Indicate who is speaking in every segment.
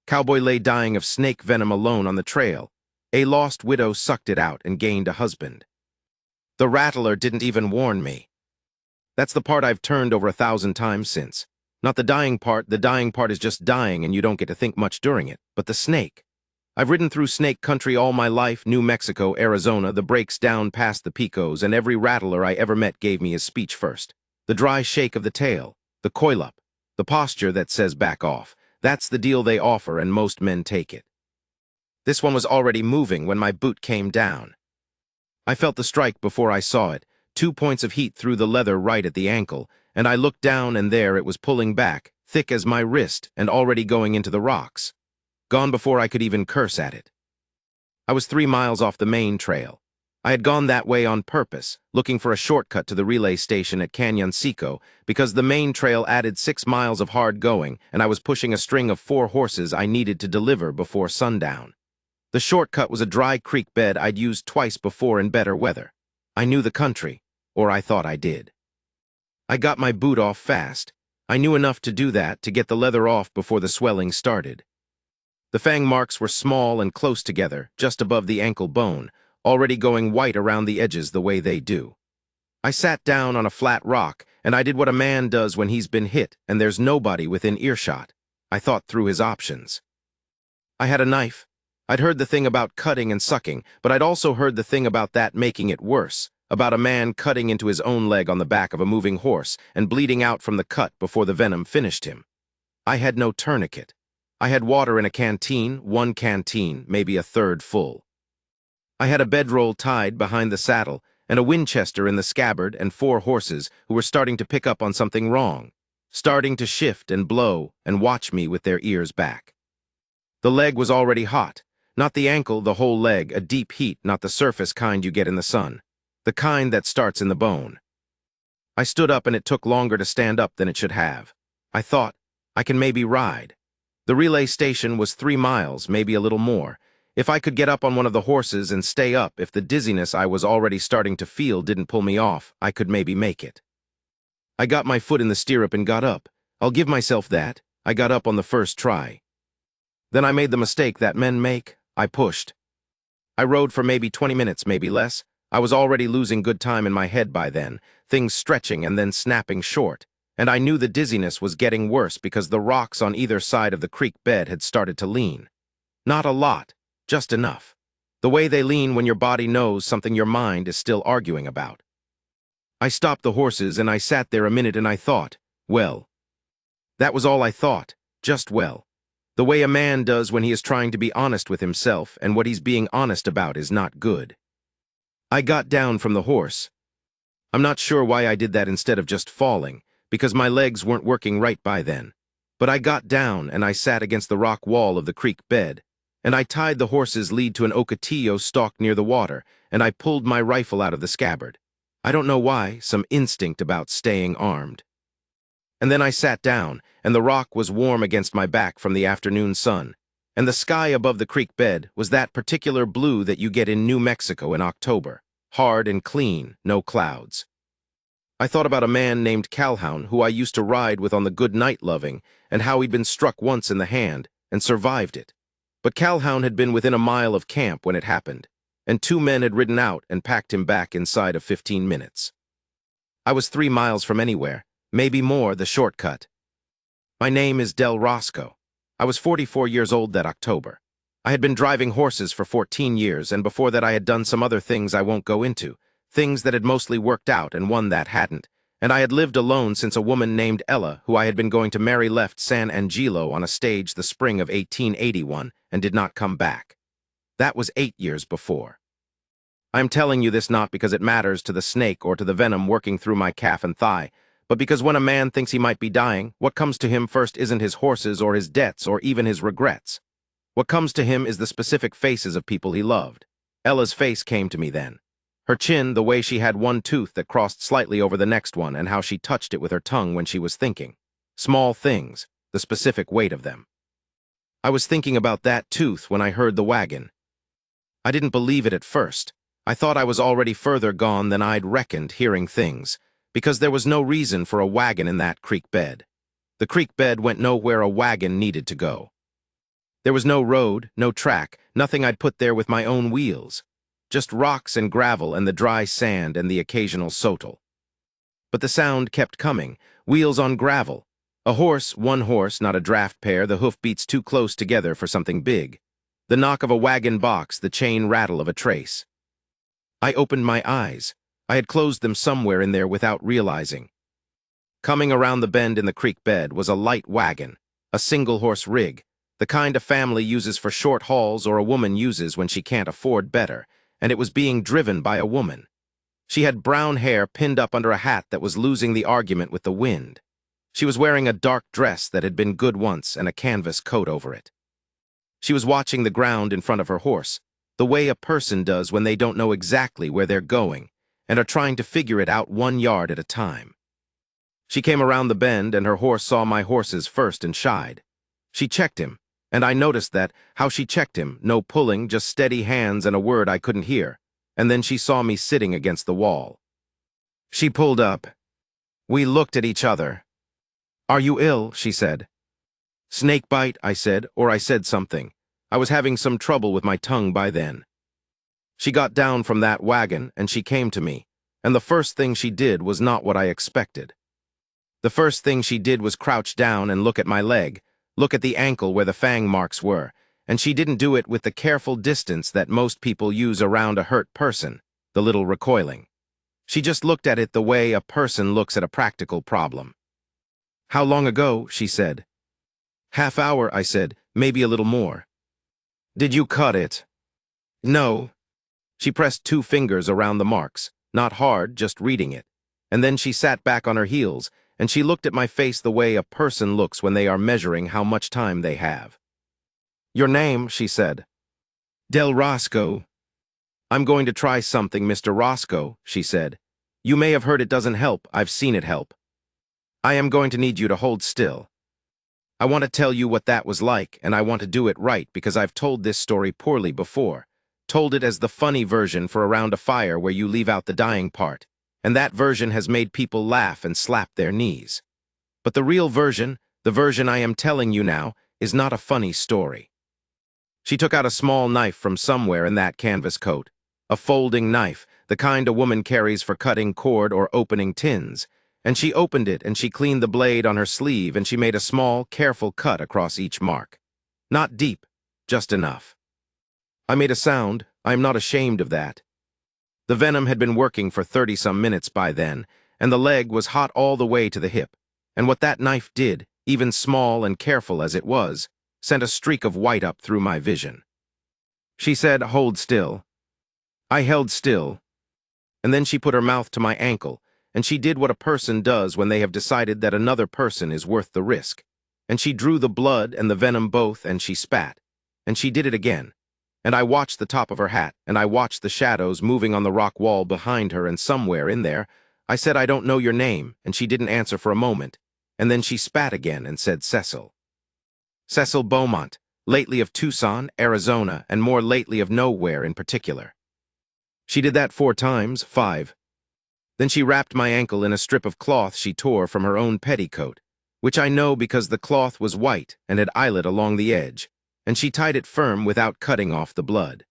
Speaker 1: Cowboy lay dying of snake venom alone on the trail. A lost widow sucked it out and gained a husband. The rattler didn't even warn me. That's the part I've turned over 1,000 times since. Not the dying part is just dying and you don't get to think much during it, but the snake. I've ridden through snake country all my life, New Mexico, Arizona, the breaks down past the Picos, and every rattler I ever met gave me his speech first. The dry shake of the tail, the coil-up, the posture that says back off. That's the deal they offer and most men take it. This one was already moving when my boot came down. I felt the strike before I saw it, 2 points of heat through the leather right at the ankle, and I looked down and there it was pulling back, thick as my wrist and already going into the rocks. Gone before I could even curse at it. I was 3 miles off the main trail. I had gone that way on purpose, looking for a shortcut to the relay station at Canyoncico, because the main trail added 6 miles of hard going, and I was pushing a string of 4 horses I needed to deliver before sundown. The shortcut was a dry creek bed I'd used twice before in better weather. I knew the country, or I thought I did. I got my boot off fast. I knew enough to do that, to get the leather off before the swelling started. The fang marks were small and close together, just above the ankle bone, already going white around the edges the way they do. I sat down on a flat rock, and I did what a man does when he's been hit and there's nobody within earshot. I thought through his options. I had a knife. I'd heard the thing about cutting and sucking, but I'd also heard the thing about that making it worse, about a man cutting into his own leg on the back of a moving horse and bleeding out from the cut before the venom finished him. I had no tourniquet. I had water in a canteen, 1 canteen, maybe a third full. I had a bedroll tied behind the saddle and a Winchester in the scabbard and 4 horses who were starting to pick up on something wrong, starting to shift and blow and watch me with their ears back. The leg was already hot, not the ankle, the whole leg, a deep heat, not the surface kind you get in the sun, the kind that starts in the bone. I stood up and it took longer to stand up than it should have. I thought, I can maybe ride. The relay station was 3 miles, maybe a little more. If I could get up on one of the horses and stay up, if the dizziness I was already starting to feel didn't pull me off, I could maybe make it. I got my foot in the stirrup and got up. I'll give myself that. I got up on the first try. Then I made the mistake that men make. I pushed. I rode for maybe 20 minutes, maybe less. I was already losing good time in my head by then, things stretching and then snapping short. And I knew the dizziness was getting worse because the rocks on either side of the creek bed had started to lean. Not a lot, just enough. The way they lean when your body knows something your mind is still arguing about. I stopped the horses and I sat there a minute and I thought, well. That was all I thought, just well. The way a man does when he is trying to be honest with himself and what he's being honest about is not good. I got down from the horse. I'm not sure why I did that instead of just falling, because my legs weren't working right by then. But I got down and I sat against the rock wall of the creek bed, and I tied the horse's lead to an ocotillo stalk near the water, and I pulled my rifle out of the scabbard. I don't know why, some instinct about staying armed. And then I sat down, and the rock was warm against my back from the afternoon sun, and the sky above the creek bed was that particular blue that you get in New Mexico in October, hard and clean, no clouds. I thought about a man named Calhoun who I used to ride with on the good night loving, and how he'd been struck once in the hand and survived it. But Calhoun had been within a mile of camp when it happened, and 2 men had ridden out and packed him back inside of 15 minutes. I was 3 miles from anywhere, maybe more, the shortcut. My name is Del Roscoe. I was 44 years old that October. I had been driving horses for 14 years, and before that I had done some other things I won't go into, things that had mostly worked out and one that hadn't, and I had lived alone since a woman named Ella, who I had been going to marry, left San Angelo on a stage the spring of 1881 and did not come back. That was 8 years before. I am telling you this not because it matters to the snake or to the venom working through my calf and thigh, but because when a man thinks he might be dying, what comes to him first isn't his horses or his debts or even his regrets. What comes to him is the specific faces of people he loved. Ella's face came to me then. Her chin, the way she had one tooth that crossed slightly over the next one, and how she touched it with her tongue when she was thinking. Small things, the specific weight of them. I was thinking about that tooth when I heard the wagon. I didn't believe it at first. I thought I was already further gone than I'd reckoned hearing things, because there was no reason for a wagon in that creek bed. The creek bed went nowhere a wagon needed to go. There was no road, no track, nothing I'd put there with my own wheels. Just rocks and gravel and the dry sand and the occasional sotol. But the sound kept coming, wheels on gravel. A horse, one horse, not a draft pair, the hoofbeats too close together for something big. The knock of a wagon box, the chain rattle of a trace. I opened my eyes. I had closed them somewhere in there without realizing. Coming around the bend in the creek bed was a light wagon, a single-horse rig, the kind a family uses for short hauls or a woman uses when she can't afford better, and it was being driven by a woman. She had brown hair pinned up under a hat that was losing the argument with the wind. She was wearing a dark dress that had been good once and a canvas coat over it. She was watching the ground in front of her horse, the way a person does when they don't know exactly where they're going and are trying to figure it out 1 yard at a time. She came around the bend and her horse saw my horses first and shied. She checked him, and I noticed that, how she checked him, no pulling, just steady hands and a word I couldn't hear, and then she saw me sitting against the wall. She pulled up. We looked at each other. "Are you ill?" she said. "Snake bite," I said, or I said something. I was having some trouble with my tongue by then. She got down from that wagon, and she came to me, and the first thing she did was not what I expected. The first thing she did was crouch down and look at my leg, look at the ankle where the fang marks were, and she didn't do it with the careful distance that most people use around a hurt person, the little recoiling. She just looked at it the way a person looks at a practical problem. "How long ago?" she said. "Half hour," I said, "maybe a little more." "Did you cut it?" "No." She pressed 2 fingers around the marks, not hard, just reading it, and then she sat back on her heels, and she looked at my face the way a person looks when they are measuring how much time they have. "Your name," she said. "Del Roscoe." "I'm going to try something, Mr. Roscoe," she said. "You may have heard it doesn't help. I've seen it help. I am going to need you to hold still. I want to tell you what that was like, and I want to do it right because I've told this story poorly before. Told it as the funny version for around a fire where you leave out the dying part, and that version has made people laugh and slap their knees. But the real version, the version I am telling you now, is not a funny story." She took out a small knife from somewhere in that canvas coat, a folding knife, the kind a woman carries for cutting cord or opening tins, and she opened it and she cleaned the blade on her sleeve and she made a small, careful cut across each mark. Not deep, just enough. I made a sound. I am not ashamed of that. The venom had been working for 30-some minutes by then, and the leg was hot all the way to the hip, and what that knife did, even small and careful as it was, sent a streak of white up through my vision. She said, "Hold still." I held still, and then she put her mouth to my ankle, and she did what a person does when they have decided that another person is worth the risk, and she drew the blood and the venom both, and she spat, and she did it again. And I watched the top of her hat, and I watched the shadows moving on the rock wall behind her, and somewhere in there, I said, "I don't know your name," and she didn't answer for a moment, and then she spat again and said, "Cecil." Cecil Beaumont, lately of Tucson, Arizona, and more lately of nowhere in particular. She did that 4 times, 5. Then she wrapped my ankle in a strip of cloth she tore from her own petticoat, which I know because the cloth was white and had eyelet along the edge, and she tied it firm without cutting off the blood.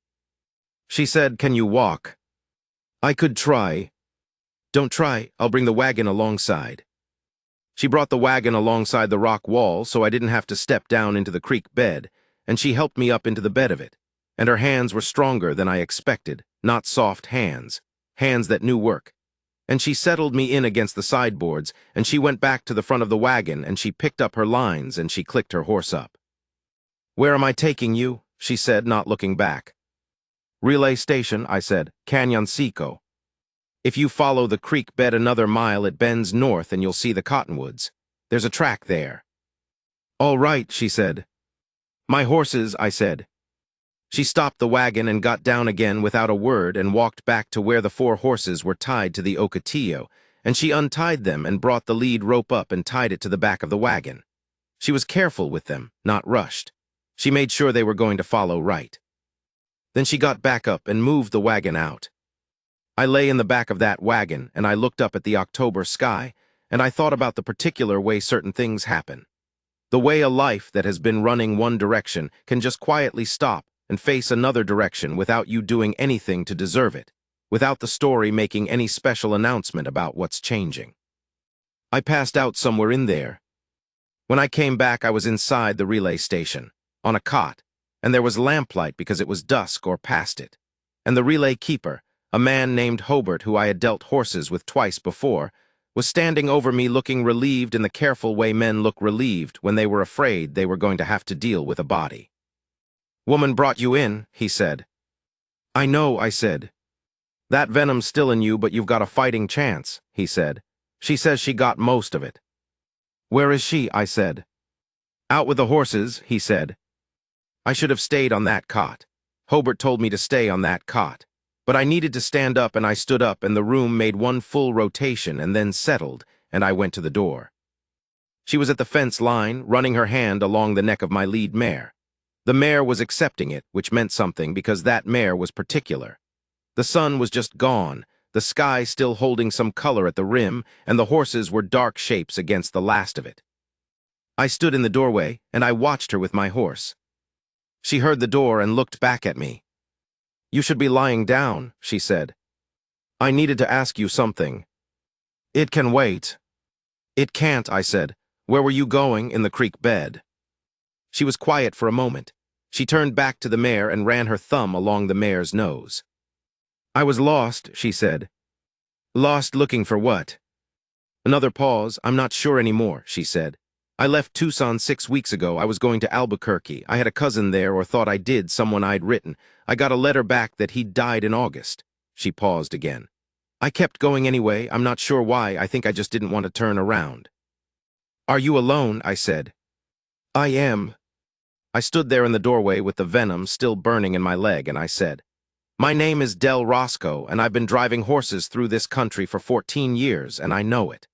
Speaker 1: She said, "Can you walk?" I could try. "Don't try, I'll bring the wagon alongside." She brought the wagon alongside the rock wall so I didn't have to step down into the creek bed, and she helped me up into the bed of it, and her hands were stronger than I expected, not soft hands, hands that knew work. And she settled me in against the sideboards, and she went back to the front of the wagon, and she picked up her lines, and she clicked her horse up. "Where am I taking you?" she said, not looking back. "Relay station," I said, "Cañoncico. If you follow the creek bed another mile, it bends north and you'll see the cottonwoods. There's a track there." "All right," she said. "My horses," I said. She stopped the wagon and got down again without a word and walked back to where the 4 horses were tied to the ocotillo, and she untied them and brought the lead rope up and tied it to the back of the wagon. She was careful with them, not rushed. She made sure they were going to follow right. Then she got back up and moved the wagon out. I lay in the back of that wagon, and I looked up at the October sky, and I thought about the particular way certain things happen. The way a life that has been running one direction can just quietly stop and face another direction without you doing anything to deserve it, without the story making any special announcement about what's changing. I passed out somewhere in there. When I came back, I was inside the relay station, on a cot, and there was lamplight because it was dusk or past it. And the relay keeper, a man named Hobart who I had dealt horses with twice before, was standing over me looking relieved in the careful way men look relieved when they were afraid they were going to have to deal with a body. "Woman brought you in," he said. "I know," I said. "That venom's still in you, but you've got a fighting chance," he said. "She says she got most of it." "Where is she?" I said. "Out with the horses," he said. I should have stayed on that cot. Hobart told me to stay on that cot. But I needed to stand up, and I stood up, and the room made one full rotation and then settled, and I went to the door. She was at the fence line, running her hand along the neck of my lead mare. The mare was accepting it, which meant something because that mare was particular. The sun was just gone, the sky still holding some color at the rim, and the horses were dark shapes against the last of it. I stood in the doorway, and I watched her with my horse. She heard the door and looked back at me. "You should be lying down," she said. "I needed to ask you something." "It can wait." "It can't," I said. "Where were you going in the creek bed?" She was quiet for a moment. She turned back to the mare and ran her thumb along the mare's nose. "I was lost," she said. "Lost looking for what?" Another pause. "I'm not sure anymore," she said. "I left Tucson 6 weeks ago. I was going to Albuquerque. I had a cousin there, or thought I did, someone I'd written. I got a letter back that he'd died in August." She paused again. "I kept going anyway. I'm not sure why. I think I just didn't want to turn around." "Are you alone?" I said. "I am." I stood there in the doorway with the venom still burning in my leg, and I said, "My name is Del Roscoe, and I've been driving horses through this country for 14 years, and I know it.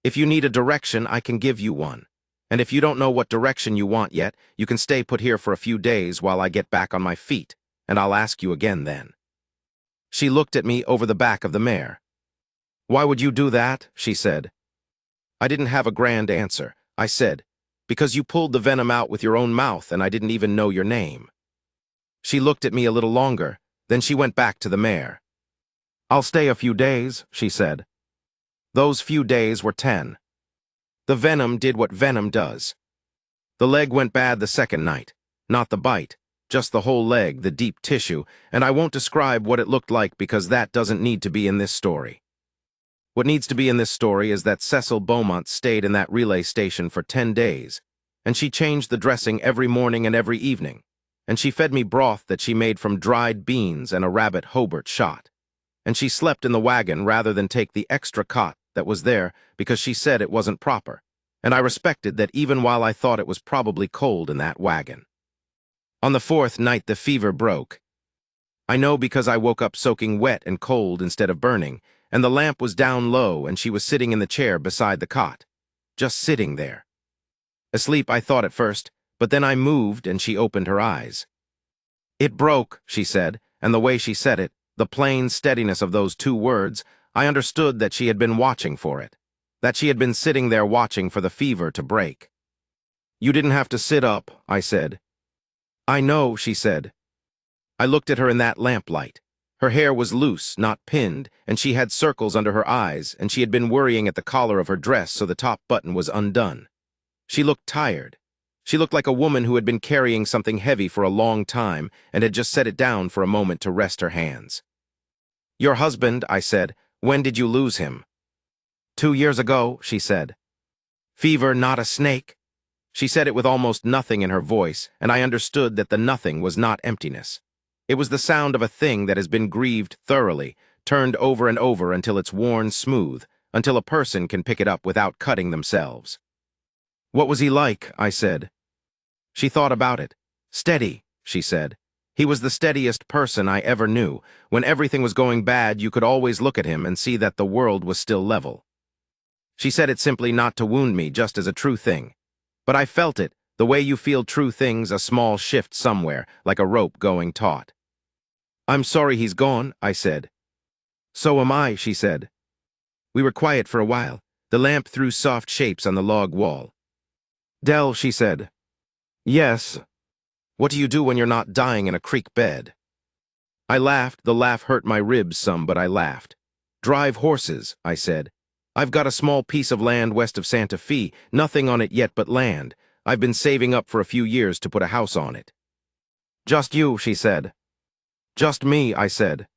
Speaker 1: If you need a direction, I can give you one. And if you don't know what direction you want yet, you can stay put here for a few days while I get back on my feet, and I'll ask you again then." She looked at me over the back of the mare. "Why would you do that?" she said. I didn't have a grand answer. I said, "Because you pulled the venom out with your own mouth and I didn't even know your name." She looked at me a little longer, then she went back to the mare. "I'll stay a few days," she said. Those few days were 10. The venom did what venom does. The leg went bad the second night. Not the bite, just the whole leg, the deep tissue, and I won't describe what it looked like because that doesn't need to be in this story. What needs to be in this story is that Cecil Beaumont stayed in that relay station for 10 days, and she changed the dressing every morning and every evening, and she fed me broth that she made from dried beans and a rabbit Hobart shot, and she slept in the wagon rather than take the extra cot that was there because she said it wasn't proper, and I respected that even while I thought it was probably cold in that wagon. On the 4th night the fever broke. I know because I woke up soaking wet and cold instead of burning, and the lamp was down low and she was sitting in the chair beside the cot, just sitting there. Asleep, I thought at first, but then I moved and she opened her eyes. "It broke," she said, and the way she said it, the plain steadiness of those 2 words, I understood that she had been watching for it, that she had been sitting there watching for the fever to break. "You didn't have to sit up," I said. "I know," she said. I looked at her in that lamplight. Her hair was loose, not pinned, and she had circles under her eyes, and she had been worrying at the collar of her dress so the top button was undone. She looked tired. She looked like a woman who had been carrying something heavy for a long time and had just set it down for a moment to rest her hands. "Your husband," I said, "when did you lose him?" 2 years ago," she said. "Fever, not a snake?" She said it with almost nothing in her voice, and I understood that the nothing was not emptiness. It was the sound of a thing that has been grieved thoroughly, turned over and over until it's worn smooth, until a person can pick it up without cutting themselves. "What was he like?" I said. She thought about it. "Steady," she said. "He was the steadiest person I ever knew. When everything was going bad, you could always look at him and see that the world was still level." She said it simply not to wound me, just as a true thing. But I felt it, the way you feel true things, a small shift somewhere, like a rope going taut. "I'm sorry he's gone," I said. "So am I," she said. We were quiet for a while. The lamp threw soft shapes on the log wall. Dell, she said. Yes. What do you do when you're not dying in a creek bed? I laughed. The laugh hurt my ribs some, but I laughed. Drive horses, I said. I've got a small piece of land west of Santa Fe, nothing on it yet but land. I've been saving up for a few years to put a house on it. Just you, she said. Just me, I said.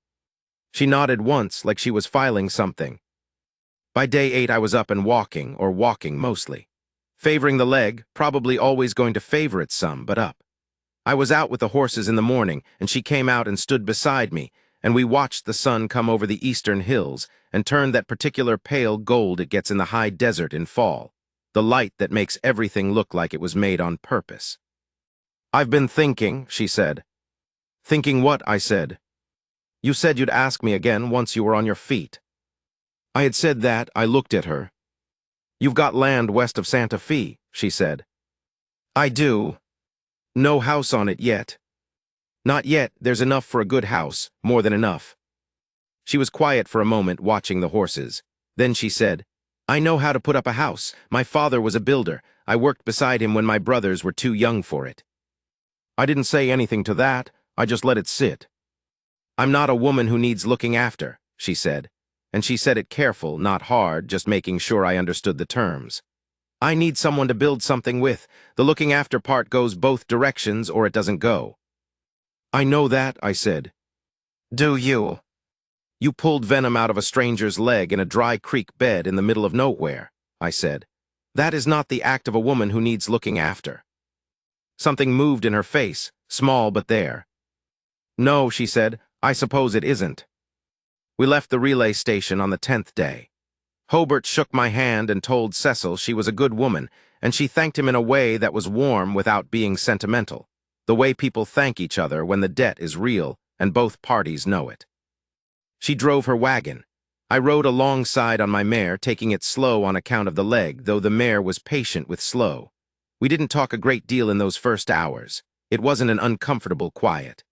Speaker 1: She nodded once, like she was filing something. By day 8 I was up and walking, or walking mostly. Favoring the leg, probably always going to favor it some, but up. I was out with the horses in the morning, and she came out and stood beside me, and we watched the sun come over the eastern hills and turn that particular pale gold it gets in the high desert in fall, the light that makes everything look like it was made on purpose. I've been thinking, she said. Thinking what? I said. You said you'd ask me again once you were on your feet. I had said that. I looked at her. You've got land west of Santa Fe, she said. I do. No house on it yet. Not yet. There's enough for a good house, more than enough. She was quiet for a moment, watching the horses. Then she said, I know how to put up a house. My father was a builder. I worked beside him when my brothers were too young for it. I didn't say anything to that. I just let it sit. I'm not a woman who needs looking after, she said. And she said it careful, not hard, just making sure I understood the terms. I need someone to build something with. The looking after part goes both directions or it doesn't go. I know that, I said. Do you? You pulled Venom out of a stranger's leg in a dry creek bed in the middle of nowhere, I said. That is not the act of a woman who needs looking after. Something moved in her face, small but there. No, she said, I suppose it isn't. We left the relay station on the 10th day. Hobart shook my hand and told Cecil she was a good woman, and she thanked him in a way that was warm without being sentimental, the way people thank each other when the debt is real and both parties know it. She drove her wagon. I rode alongside on my mare, taking it slow on account of the leg, though the mare was patient with slow. We didn't talk a great deal in those first hours. It wasn't an uncomfortable quiet.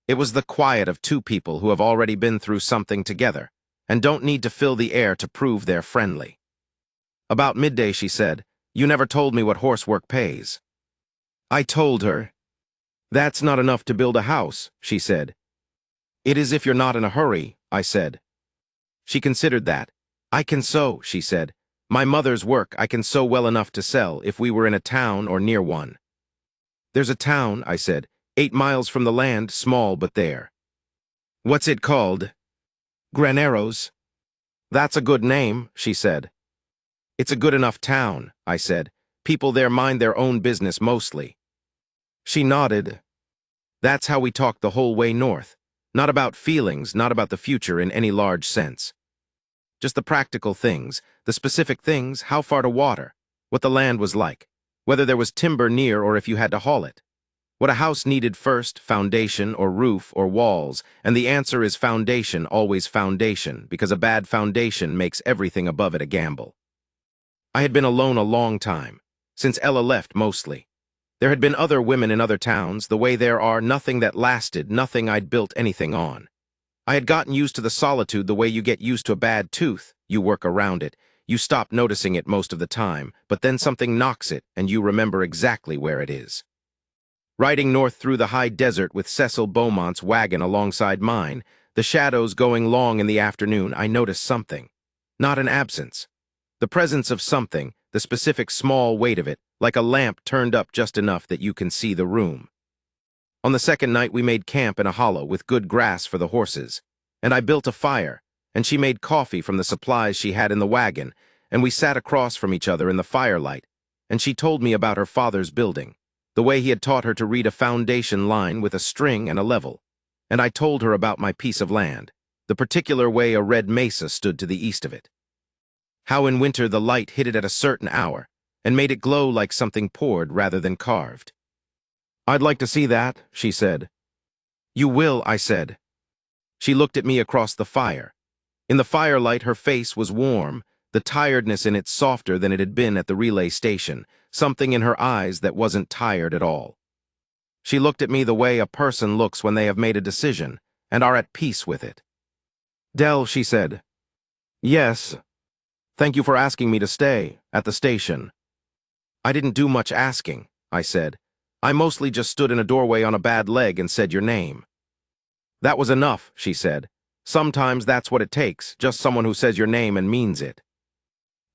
Speaker 1: It was the quiet of two people who have already been through something together and don't need to fill the air to prove they're friendly. About midday, she said, You never told me what horsework pays. I told her. That's not enough to build a house, she said. It is if you're not in a hurry, I said. She considered that. I can sew, she said. My mother's work I can sew well enough to sell if we were in a town or near one. There's a town, I said, 8 miles from the land, small but there. What's it called? Graneros. That's a good name, she said. It's a good enough town, I said. People there mind their own business mostly. She nodded. That's how we talked the whole way north. Not about feelings, not about the future in any large sense. Just the practical things, the specific things, how far to water, what the land was like, whether there was timber near or if you had to haul it. What a house needed first, foundation or roof or walls, and the answer is foundation, always foundation, because a bad foundation makes everything above it a gamble. I had been alone a long time, since Ella left mostly. There had been other women in other towns, the way there are, nothing that lasted, nothing I'd built anything on. I had gotten used to the solitude the way you get used to a bad tooth. You work around it. You stop noticing it most of the time, but then something knocks it, and you remember exactly where it is. Riding north through the high desert with Cecil Beaumont's wagon alongside mine, the shadows going long in the afternoon, I noticed something. Not an absence. The presence of something, the specific small weight of it, like a lamp turned up just enough that you can see the room. On the second night we made camp in a hollow with good grass for the horses, and I built a fire, and she made coffee from the supplies she had in the wagon, and we sat across from each other in the firelight, and she told me about her father's building, the way he had taught her to read a foundation line with a string and a level, and I told her about my piece of land, the particular way a red mesa stood to the east of it. How in winter the light hit it at a certain hour, and made it glow like something poured rather than carved. I'd like to see that, she said. You will, I said. She looked at me across the fire. In the firelight her face was warm, the tiredness in it softer than it had been at the relay station, something in her eyes that wasn't tired at all. She looked at me the way a person looks when they have made a decision and are at peace with it. Dell, she said. Yes. Thank you for asking me to stay at the station. I didn't do much asking, I said. I mostly just stood in a doorway on a bad leg and said your name. That was enough, she said. Sometimes that's what it takes, just someone who says your name and means it.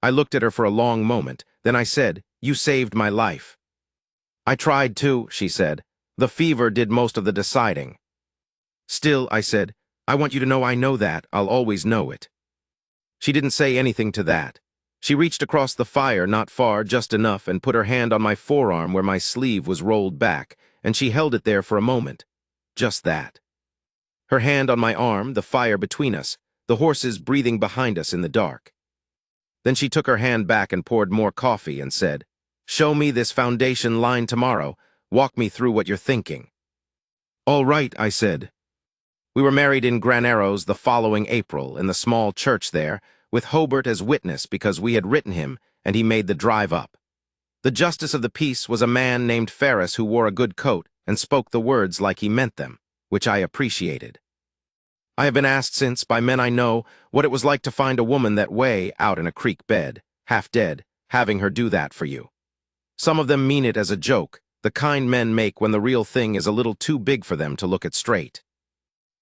Speaker 1: I looked at her for a long moment, then I said, you saved my life. I tried to, she said. The fever did most of the deciding. Still, I said, I want you to know I know that, I'll always know it. She didn't say anything to that. She reached across the fire, not far, just enough, and put her hand on my forearm where my sleeve was rolled back, and she held it there for a moment. Just that. Her hand on my arm, the fire between us, the horses breathing behind us in the dark. Then she took her hand back and poured more coffee and said, show me this foundation line tomorrow. Walk me through what you're thinking. All right, I said. We were married in Graneros the following April in the small church there, with Hobart as witness because we had written him and he made the drive up. The justice of the peace was a man named Ferris who wore a good coat and spoke the words like he meant them, which I appreciated. I have been asked since, by men I know, what it was like to find a woman that way out in a creek bed, half dead, having her do that for you. Some of them mean it as a joke, the kind men make when the real thing is a little too big for them to look at straight.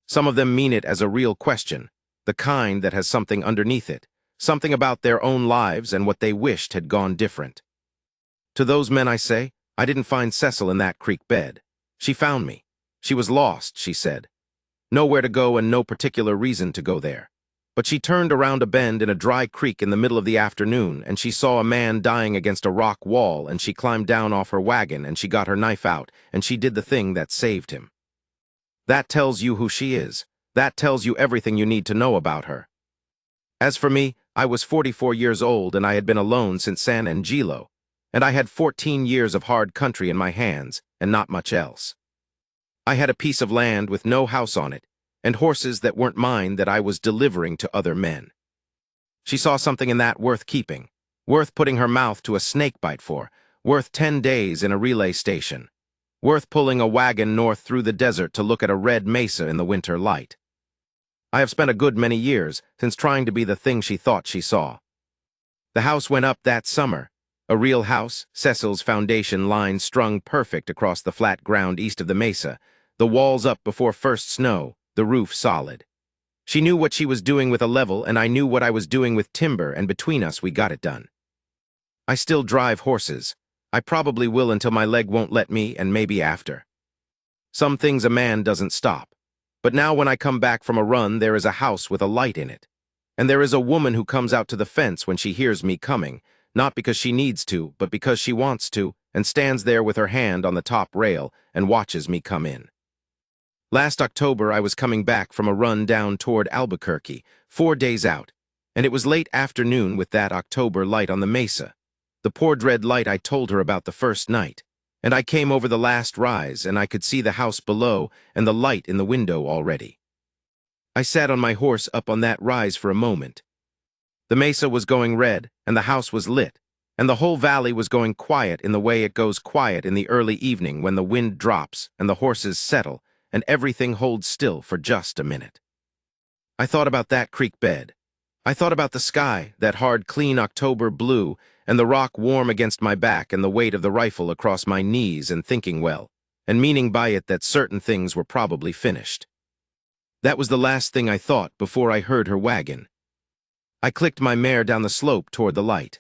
Speaker 1: Some of them mean it as a real question, the kind that has something underneath it, something about their own lives and what they wished had gone different. To those men I say, I didn't find Cecil in that creek bed. She found me. She was lost, she said. Nowhere to go and no particular reason to go there. But she turned around a bend in a dry creek in the middle of the afternoon and she saw a man dying against a rock wall and she climbed down off her wagon and she got her knife out and she did the thing that saved him. That tells you who she is. That tells you everything you need to know about her. As for me, I was 44 years old and I had been alone since San Angelo, and I had 14 years of hard country in my hands and not much else. I had a piece of land with no house on it, and horses that weren't mine that I was delivering to other men. She saw something in that worth keeping, worth putting her mouth to a snake bite for, worth 10 days in a relay station, worth pulling a wagon north through the desert to look at a red mesa in the winter light. I have spent a good many years since trying to be the thing she thought she saw. The house went up that summer, a real house, Cecil's foundation line strung perfect across the flat ground east of the mesa, the walls up before first snow, the roof solid. She knew what she was doing with a level, and I knew what I was doing with timber, and between us we got it done. I still drive horses. I probably will until my leg won't let me, and maybe after. Some things a man doesn't stop. But now when I come back from a run, there is a house with a light in it. And there is a woman who comes out to the fence when she hears me coming, not because she needs to, but because she wants to, and stands there with her hand on the top rail and watches me come in. Last October, I was coming back from a run down toward Albuquerque, 4 days out, and it was late afternoon with that October light on the mesa, the poor dread light I told her about the first night, and I came over the last rise, and I could see the house below and the light in the window already. I sat on my horse up on that rise for a moment. The mesa was going red, and the house was lit, and the whole valley was going quiet in the way it goes quiet in the early evening when the wind drops and the horses settle, and everything holds still for just a minute. I thought about that creek bed. I thought about the sky, that hard, clean October blue, and the rock warm against my back and the weight of the rifle across my knees, and thinking well, and meaning by it that certain things were probably finished. That was the last thing I thought before I heard her wagon. I clicked my mare down the slope toward the light.